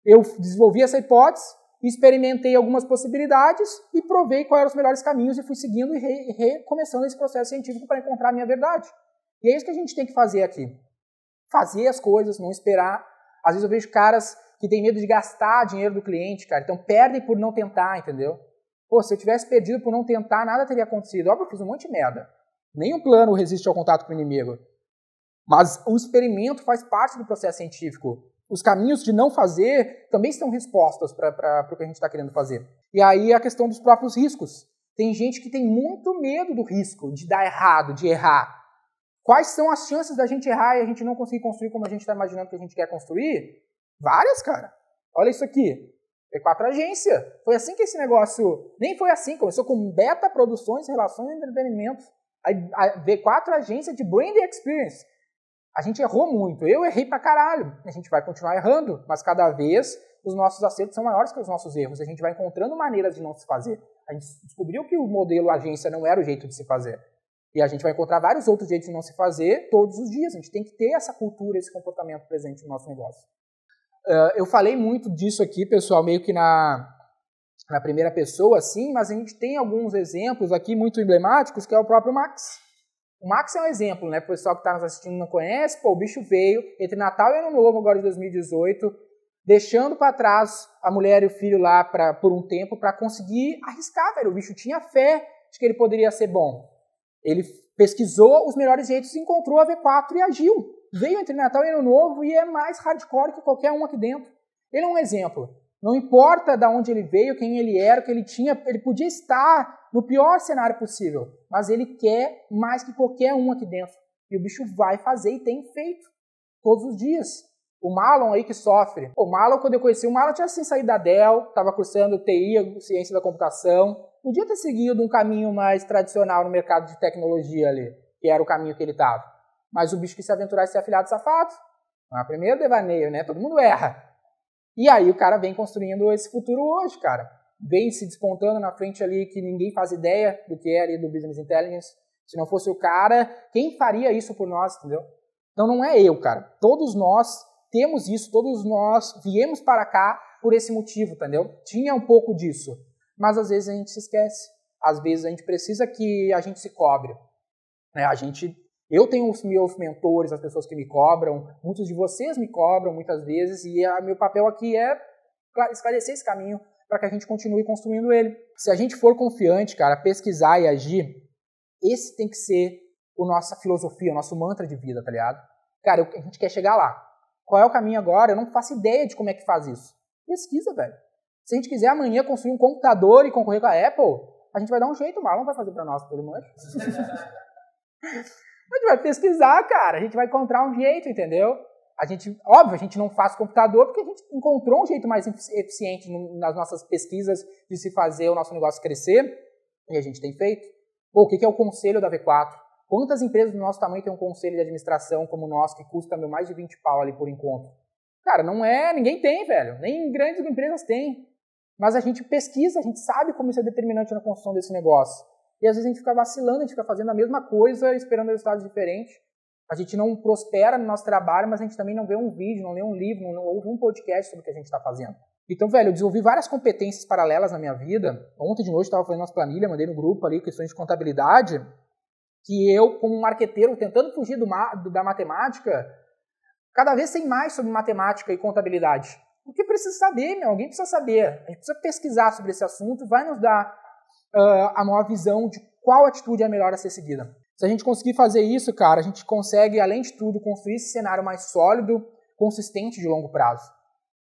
eu desenvolvi essa hipótese, experimentei algumas possibilidades e provei quais eram os melhores caminhos e fui seguindo e recomeçando esse processo científico para encontrar a minha verdade. E é isso que a gente tem que fazer aqui. Fazer as coisas, não esperar. Às vezes eu vejo caras que têm medo de gastar dinheiro do cliente, cara. Então perdem por não tentar, entendeu? Pô, se eu tivesse perdido por não tentar, nada teria acontecido. Óbvio, eu fiz um monte de merda. Nenhum plano resiste ao contato com o inimigo. Mas o experimento faz parte do processo científico. Os caminhos de não fazer também são respostas para o que a gente está querendo fazer. E aí a questão dos próprios riscos. Tem gente que tem muito medo do risco, de dar errado, de errar. Quais são as chances da gente errar e a gente não conseguir construir como a gente está imaginando que a gente quer construir? Várias, cara. Olha isso aqui. V4 Agência. Foi assim que esse negócio... Nem foi assim. Começou com Beta Produções, Relações e Entretenimento. A V4 Agência de Brand Experience. A gente errou muito. Eu errei pra caralho. A gente vai continuar errando, mas cada vez os nossos acertos são maiores que os nossos erros. A gente vai encontrando maneiras de não se fazer. A gente descobriu que o modelo agência não era o jeito de se fazer. E a gente vai encontrar vários outros jeitos de não se fazer todos os dias. A gente tem que ter essa cultura, esse comportamento presente no nosso negócio. Eu falei muito disso aqui, pessoal, meio que na primeira pessoa, assim, mas a gente tem alguns exemplos aqui muito emblemáticos, que é o próprio Max. O Max é um exemplo, né? O pessoal que está nos assistindo não conhece. Pô, o bicho veio entre Natal e Ano Novo, agora de 2018, deixando para trás a mulher e o filho lá por um tempo para conseguir arriscar, velho. O bicho tinha fé de que ele poderia ser bom. Ele pesquisou os melhores jeitos e encontrou a V4 e agiu. Veio entre Natal e Ano Novo e é mais hardcore que qualquer um aqui dentro. Ele é um exemplo. Não importa de onde ele veio, quem ele era, o que ele tinha, ele podia estar no pior cenário possível, mas ele quer mais que qualquer um aqui dentro. E o bicho vai fazer e tem feito todos os dias. O Marlon aí que sofre. O Marlon, quando eu conheci o Marlon, tinha assim saído da Dell, estava cursando TI, Ciência da Computação. Podia ter seguido um caminho mais tradicional no mercado de tecnologia ali, que era o caminho que ele estava. Mas o bicho quis se aventurar e ser afilhado safado. Não é o primeiro devaneio, né? Todo mundo erra. E aí o cara vem construindo esse futuro hoje, cara. Vem se despontando na frente ali que ninguém faz ideia do que é ali do Business Intelligence. Se não fosse o cara, quem faria isso por nós, entendeu? Então não é eu, cara. Todos nós temos isso, todos nós viemos para cá por esse motivo, entendeu? Tinha um pouco disso. Mas às vezes a gente se esquece. Às vezes a gente precisa que a gente se cobre. Eu tenho os meus mentores, as pessoas que me cobram, muitos de vocês me cobram muitas vezes, e meu papel aqui é esclarecer esse caminho para que a gente continue construindo ele. Se a gente for confiante, cara, pesquisar e agir, esse tem que ser a nossa filosofia, o nosso mantra de vida, tá ligado? Cara, a gente quer chegar lá. Qual é o caminho agora? Eu não faço ideia de como é que faz isso. Pesquisa, velho. Se a gente quiser amanhã construir um computador e concorrer com a Apple, a gente vai dar um jeito, o Marlon vai fazer para nós, pelo menos. A gente vai pesquisar, cara, a gente vai encontrar um jeito, entendeu? Óbvio, a gente não faz computador porque a gente encontrou um jeito mais eficiente nas nossas pesquisas de se fazer o nosso negócio crescer, e a gente tem feito. Pô, o que é o conselho da V4? Quantas empresas do nosso tamanho tem um conselho de administração como o nosso, que custa mais de 20 pau ali por encontro? Cara, ninguém tem, velho, nem grandes empresas têm. Mas a gente pesquisa, a gente sabe como isso é determinante na construção desse negócio. E às vezes a gente fica vacilando, a gente fica fazendo a mesma coisa, esperando resultados diferentes. A gente não prospera no nosso trabalho, mas a gente também não vê um vídeo, não lê um livro, não ouve um podcast sobre o que a gente está fazendo. Então, velho, eu desenvolvi várias competências paralelas na minha vida. Ontem de noite eu estava fazendo umas planilhas, mandei no grupo ali questões de contabilidade, que eu, como marqueteiro, tentando fugir da matemática, cada vez sei mais sobre matemática e contabilidade. Porque precisa saber, alguém precisa saber. A gente precisa pesquisar sobre esse assunto, vai nos dar a maior visão de qual atitude é melhor a ser seguida. Se a gente conseguir fazer isso, cara, a gente consegue, além de tudo, construir esse cenário mais sólido, consistente de longo prazo.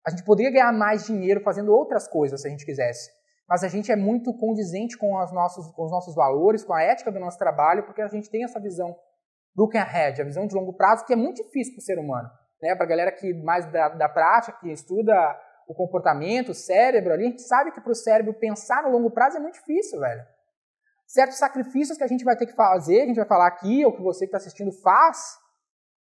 A gente poderia ganhar mais dinheiro fazendo outras coisas, se a gente quisesse. Mas a gente é muito condizente com os nossos valores, com a ética do nosso trabalho, porque a gente tem essa visão looking ahead, a visão de longo prazo, que é muito difícil para o ser humano. Né? Para a galera que mais da prática, que estuda o comportamento, o cérebro ali, a gente sabe que para o cérebro pensar no longo prazo é muito difícil, velho. Certos sacrifícios que a gente vai ter que fazer, que a gente vai falar aqui, ou que você que está assistindo faz,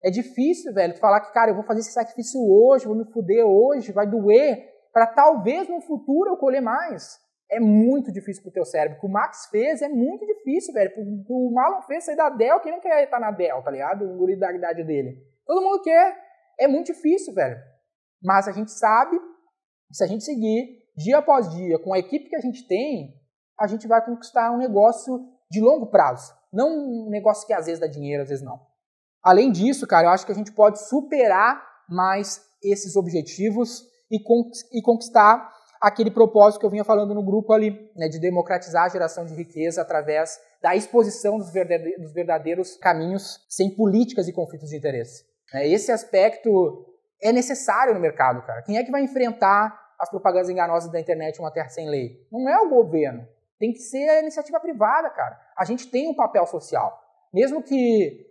é difícil, velho, tu falar que, cara, eu vou fazer esse sacrifício hoje, vou me fuder hoje, vai doer, para talvez no futuro eu colher mais. É muito difícil pro teu cérebro. O que o Max fez é muito difícil, velho. O que o Marlon fez sair da Dell, quem não quer estar na Dell, tá ligado? O guri da idade dele. Todo mundo quer. É muito difícil, velho. Mas a gente sabe, se a gente seguir dia após dia, com a equipe que a gente tem, a gente vai conquistar um negócio de longo prazo. Não um negócio que às vezes dá dinheiro, às vezes não. Além disso, cara, eu acho que a gente pode superar mais esses objetivos e conquistar aquele propósito que eu vinha falando no grupo ali, né, de democratizar a geração de riqueza através da exposição dos verdadeiros caminhos sem políticas e conflitos de interesse. Esse aspecto é necessário no mercado, cara. Quem é que vai enfrentar as propagandas enganosas da internet em uma terra sem lei? Não é o governo. Tem que ser a iniciativa privada, cara. A gente tem um papel social. Mesmo que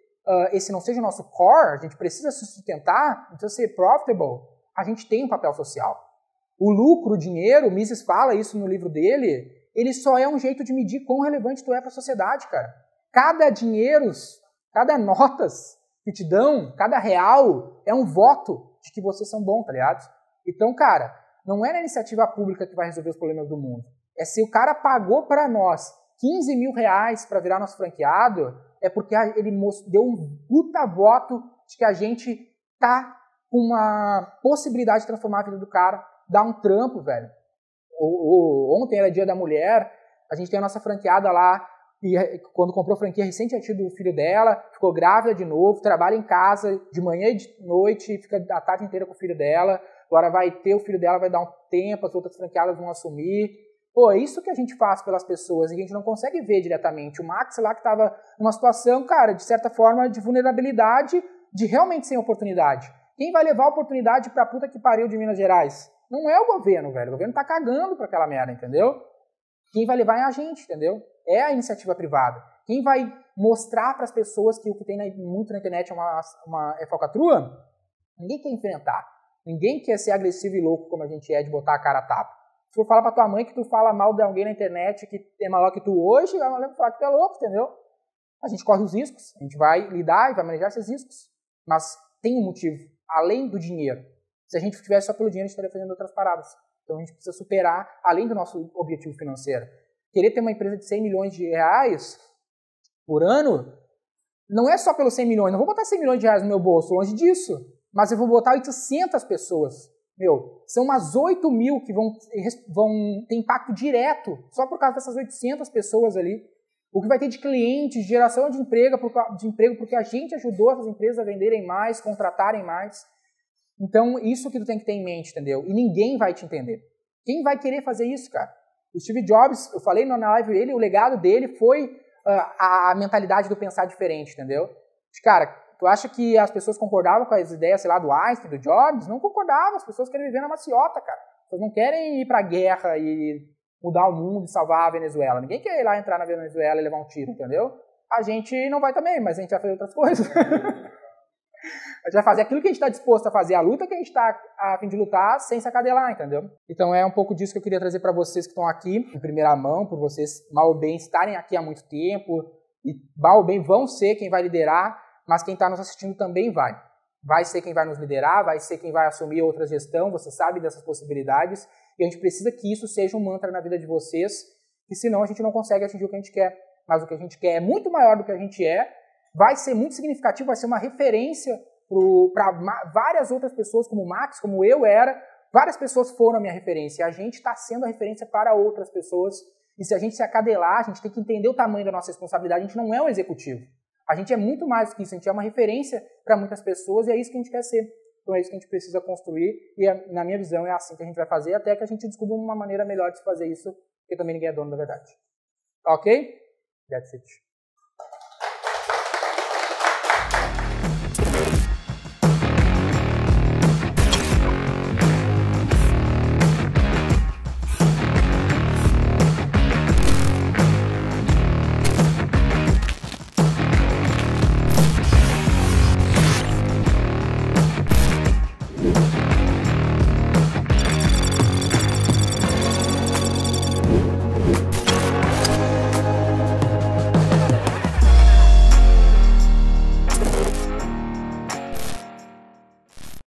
esse não seja o nosso core, a gente precisa se sustentar, precisa ser profitable, a gente tem um papel social. O lucro, o dinheiro, o Mises fala isso no livro dele, ele só é um jeito de medir quão relevante tu é para a sociedade, cara. Cada dinheiro, cada notas que te dão, cada real, é um voto de que vocês são bons, tá ligado? Então, cara, não é na iniciativa pública que vai resolver os problemas do mundo. É se o cara pagou para nós 15 mil reais para virar nosso franqueado, é porque ele deu um puta voto de que a gente tá com uma possibilidade de transformar a vida do cara, dar um trampo, velho. Ontem era Dia da Mulher, a gente tem a nossa franqueada lá, e quando comprou a franquia, recente tinha tido o filho dela, ficou grávida de novo, trabalha em casa de manhã e de noite, fica a tarde inteira com o filho dela, agora vai ter o filho dela, vai dar um tempo, as outras franqueadas vão assumir. Pô, é isso que a gente faz pelas pessoas e a gente não consegue ver diretamente. O Max lá que estava numa situação, cara, de certa forma, de vulnerabilidade, de realmente sem oportunidade. Quem vai levar a oportunidade pra puta que pariu de Minas Gerais? Não é o governo, velho. O governo tá cagando pra aquela merda, entendeu? Quem vai levar é a gente, entendeu? É a iniciativa privada. Quem vai mostrar para as pessoas que o que tem muito na internet é falcatrua? Ninguém quer enfrentar. Ninguém quer ser agressivo e louco como a gente é de botar a cara a tapa. Se for falar pra tua mãe que tu fala mal de alguém na internet que é maior que tu hoje, ela vai falar que tu é louco, entendeu? A gente corre os riscos, a gente vai lidar e vai manejar esses riscos. Mas tem um motivo, além do dinheiro. Se a gente tivesse só pelo dinheiro, a gente estaria fazendo outras paradas. Então a gente precisa superar, além do nosso objetivo financeiro. Querer ter uma empresa de 100 milhões de reais por ano, não é só pelos 100 milhões. Não vou botar 100 milhões de reais no meu bolso, longe disso. Mas eu vou botar 800 pessoas. São umas 8 mil que vão ter impacto direto só por causa dessas 800 pessoas ali. O que vai ter de clientes, de geração de emprego porque a gente ajudou essas empresas a venderem mais, contratarem mais. Então, isso que tu tem que ter em mente, entendeu? E ninguém vai te entender. Quem vai querer fazer isso, cara? O Steve Jobs, eu falei na live dele, o legado dele foi a mentalidade do pensar diferente, entendeu? Cara, tu acha que as pessoas concordavam com as ideias, sei lá, do Einstein, do Jobs? Não concordavam, as pessoas querem viver na maciota, cara. As pessoas não querem ir pra guerra e mudar o mundo e salvar a Venezuela. Ninguém quer ir lá entrar na Venezuela e levar um tiro, entendeu? A gente não vai também, mas a gente vai fazer outras coisas. A gente vai fazer aquilo que a gente está disposto a fazer, a luta que a gente está a fim de lutar, sem se acadelar, entendeu? Então é um pouco disso que eu queria trazer para vocês que estão aqui, em primeira mão, por vocês, mal ou bem, estarem aqui há muito tempo, e mal ou bem vão ser quem vai liderar, mas quem está nos assistindo também vai. Vai ser quem vai nos liderar, vai ser quem vai assumir outra gestão, você sabe dessas possibilidades, e a gente precisa que isso seja um mantra na vida de vocês, que senão a gente não consegue atingir o que a gente quer. Mas o que a gente quer é muito maior do que a gente é, vai ser muito significativo, vai ser uma referência para várias outras pessoas, como o Max, como eu era. Várias pessoas foram a minha referência. A gente está sendo a referência para outras pessoas. E se a gente se acadelar, a gente tem que entender o tamanho da nossa responsabilidade. A gente não é um executivo. A gente é muito mais do que isso. A gente é uma referência para muitas pessoas e é isso que a gente quer ser. Então é isso que a gente precisa construir. E na minha visão é assim que a gente vai fazer, até que a gente descubra uma maneira melhor de se fazer isso, porque também ninguém é dono da verdade. Ok? That's it.